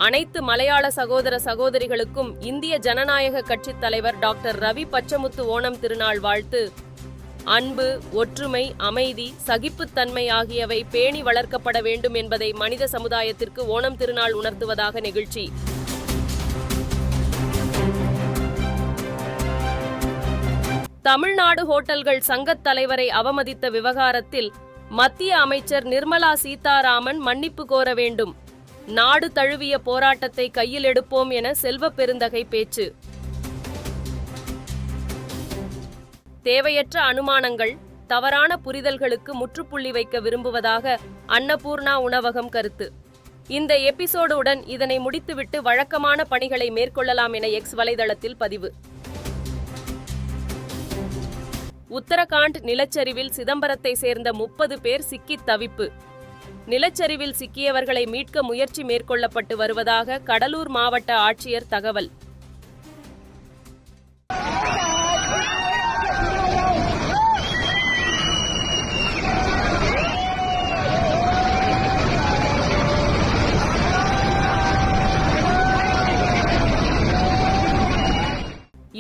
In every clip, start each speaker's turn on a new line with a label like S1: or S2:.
S1: அனைத்து மலையாள சகோதர சகோதரிகளுக்கும் இந்திய ஜனநாயக கட்சித் தலைவர் டாக்டர் ரவி பச்சமுத்து ஓணம் திருநாள் வாழ்த்து. அன்பு, ஒற்றுமை, அமைதி, சகிப்புத்தன்மை ஆகியவை பேணி வளர்க்கப்பட வேண்டும் என்பதை மனித சமுதாயத்திற்கு ஓணம் திருநாள் உணர்த்துவதாக நெகிழ்ச்சி. தமிழ்நாடு ஹோட்டல்கள் சங்கத் தலைவரை அவமதித்த விவகாரத்தில் மத்திய அமைச்சர் நிர்மலா சீதாராமன் மன்னிப்பு கோர வேண்டும். நாடு தழுவிய போராட்டத்தை கையில் எடுப்போம் என செல்வ பெருந்தகை பேச்சு. தேவையற்ற அனுமானங்கள், தவறான புரிதல்களுக்கு முற்றுப்புள்ளி வைக்க விரும்புவதாக அன்னபூர்ணா உணவகம் கருத்து. இந்த எபிசோடுடன் இதனை முடித்துவிட்டு வழக்கமான பணிகளை மேற்கொள்ளலாம் என எக்ஸ் வலைதளத்தில் பதிவு. உத்தரகாண்ட் நிலச்சரிவில் சிதம்பரத்தை சேர்ந்த 30 பேர் சிக்கித் தவிப்பு. நிலச்சரிவில் சிக்கியவர்களை மீட்க முயற்சி மேற்கொள்ளப்பட்டு வருவதாக கடலூர் மாவட்ட ஆட்சியர் தகவல்.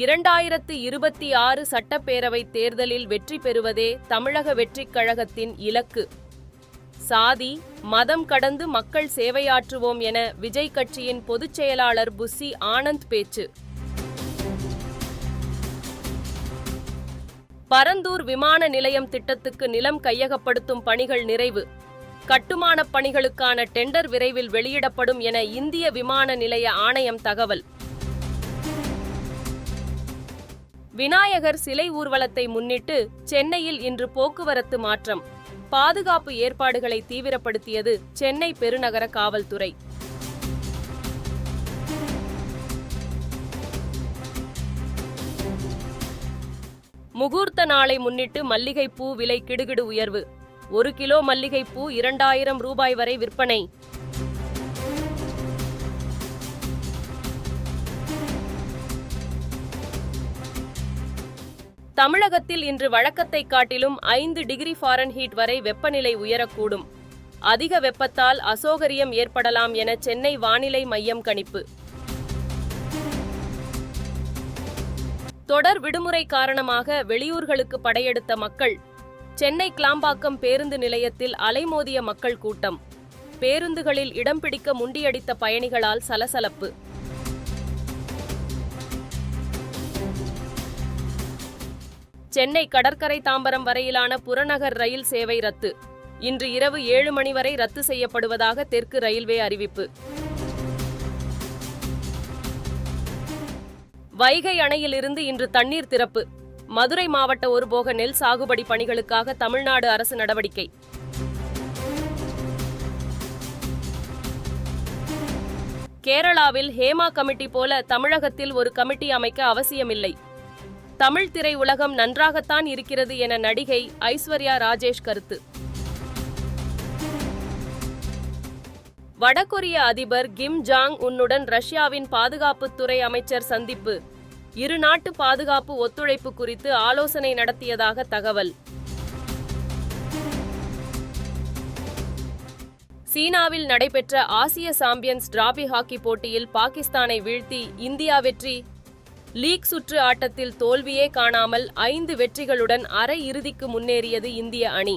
S1: இரண்டாயிரத்து 26 சட்டப்பேரவைத் தேர்தலில் வெற்றி பெறுவதே தமிழக வெற்றிக் கழகத்தின் இலக்கு. சாதி, மதம் கடந்து மக்கள் சேவையாற்றுவோம் என விஜய் கட்சியின் பொதுச் செயலாளர் புஸ்ஸி ஆனந்த் பேச்சு. பரந்தூர் விமான நிலையம் திட்டத்துக்கு நிலம் கையகப்படுத்தும் பணிகள் நிறைவு. கட்டுமானப் பணிகளுக்கான டெண்டர் விரைவில் வெளியிடப்படும் என இந்திய விமான நிலைய ஆணையம் தகவல். விநாயகர் சிலை ஊர்வலத்தை முன்னிட்டு சென்னையில் இன்று போக்குவரத்து மாற்றம். பாதுகாப்பு ஏற்பாடுகளை தீவிரப்படுத்தியது சென்னை பெருநகர காவல்துறை. முகூர்த்த நாளை முன்னிட்டு மல்லிகைப்பூ விலை கிடுகிடு உயர்வு. 1 கிலோ மல்லிகைப்பூ 2000 ரூபாய் வரை விற்பனை. தமிழகத்தில் இன்று வழக்கத்தை காட்டிலும் 5 டிகிரி ஃபாரன்ஹீட் வரை வெப்பநிலை உயரக்கூடும். அதிக வெப்பத்தால் அசௌகரியம் ஏற்படலாம் என சென்னை வானிலை மையம் கணிப்பு. தொடர் விடுமுறை காரணமாக வெளியூர்களுக்கு படையெடுத்த மக்கள். சென்னை கிளாம்பாக்கம் பேருந்து நிலையத்தில் அலைமோதிய மக்கள் கூட்டம். பேருந்துகளில் இடம் பிடிக்க முண்டியடித்த பயணிகளால் சலசலப்பு. சென்னை கடற்கரை தாம்பரம் வரையிலான புறநகர் ரயில் சேவை ரத்து. இன்று இரவு 7 மணி வரை ரத்து செய்யப்படுவதாக தெற்கு ரயில்வே அறிவிப்பு. வைகை அணையிலிருந்து இன்று தண்ணீர் திறப்பு. மதுரை மாவட்ட ஒருபோக நெல் சாகுபடி பணிகளுக்காக தமிழ்நாடு அரசு நடவடிக்கை. கேரளாவில் ஹேமா கமிட்டி போல தமிழகத்தில் ஒரு கமிட்டி அமைக்க அவசியமில்லை. தமிழ் திரை உலகம் நன்றாகத்தான் இருக்கிறது என நடிகை ஐஸ்வர்யா ராஜேஷ் கருத்து. வடகொரிய அதிபர் கிம் ஜாங் உன்னுடன் ரஷ்யாவின் பாதுகாப்புத்துறை அமைச்சர் சந்திப்பு. இரு நாட்டு பாதுகாப்பு ஒத்துழைப்பு குறித்து ஆலோசனை நடத்தியதாக தகவல். சீனாவில் நடைபெற்ற ஆசிய சாம்பியன்ஸ் டிராபி ஹாக்கி போட்டியில் பாகிஸ்தானை வீழ்த்தி இந்தியா வெற்றி. லீக் சுற்று ஆட்டத்தில் தோல்வியே காணாமல் 5 வெற்றிகளுடன் அரை இறுதிக்கு முன்னேறியது இந்திய அணி.